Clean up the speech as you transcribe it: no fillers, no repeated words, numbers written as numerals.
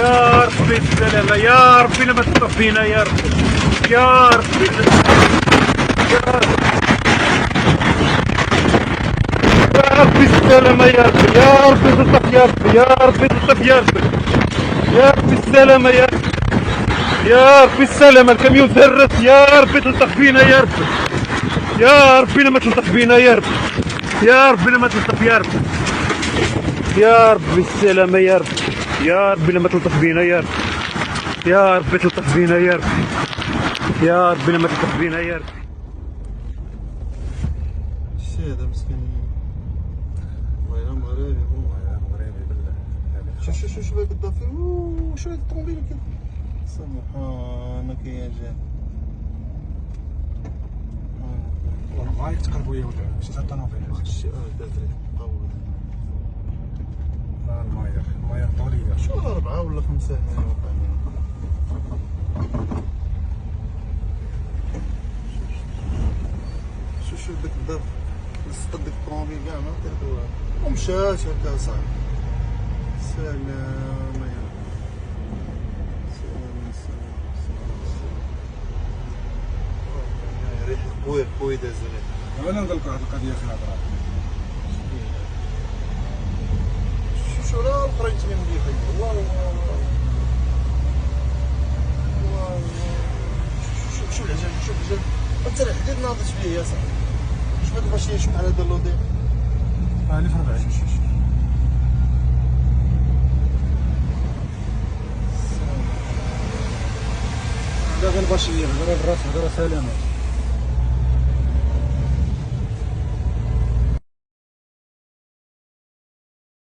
يا ربي السلامة، يا ربي لما تطفينا يا ربي، يا ربي يا ربي السلامة يا ربي، يا ربي تلطف يا ربي، يا ربي تلطف يا ربي، يا ربي السلامة يا ربي، يا ربي السلامة. الكاميون تهرس، يا ربي تلطف بينا يا ربي، يا ربي لما تلطف بينا يا ربي، يا ربي لما تلطف يا ربي، يا ربي السلامة يا ربي، يا ربي لما تلطف بينا يا ربي، يا ربي تلطف بينا يا ربي، يا ربي لما تلطف بينا يا ربي. الشي هذا مسكين والله مغربي، هو مغربي بالله. شوف هاك الضافي، شو هاد الطوموبيل كده، سبحانك يا جاه. والله غاية تقربوا يا ولد، مشيت على الطوموبيل. الشي داز ريح قوي. الماير طولية. شو 4 ولا 5 هنا واقعين. شوف داك الضرب لصق ديك الطوموبيل كاع ما طير ومشات هكا صاحبي. سلام يا ريح قوي داز ريح. انا نقول لك واحد القضية في الهضرة. شو راه الاخرين تبين مليحين والله. شوف العجل، شوف العجل انت الحديد ناضت فيه يا صاحبي. شوف هاد الماشي، شوف على هذا اللودي اللي في ربعي. هذا غير البشرية، هذا الراس، هذا سلامة.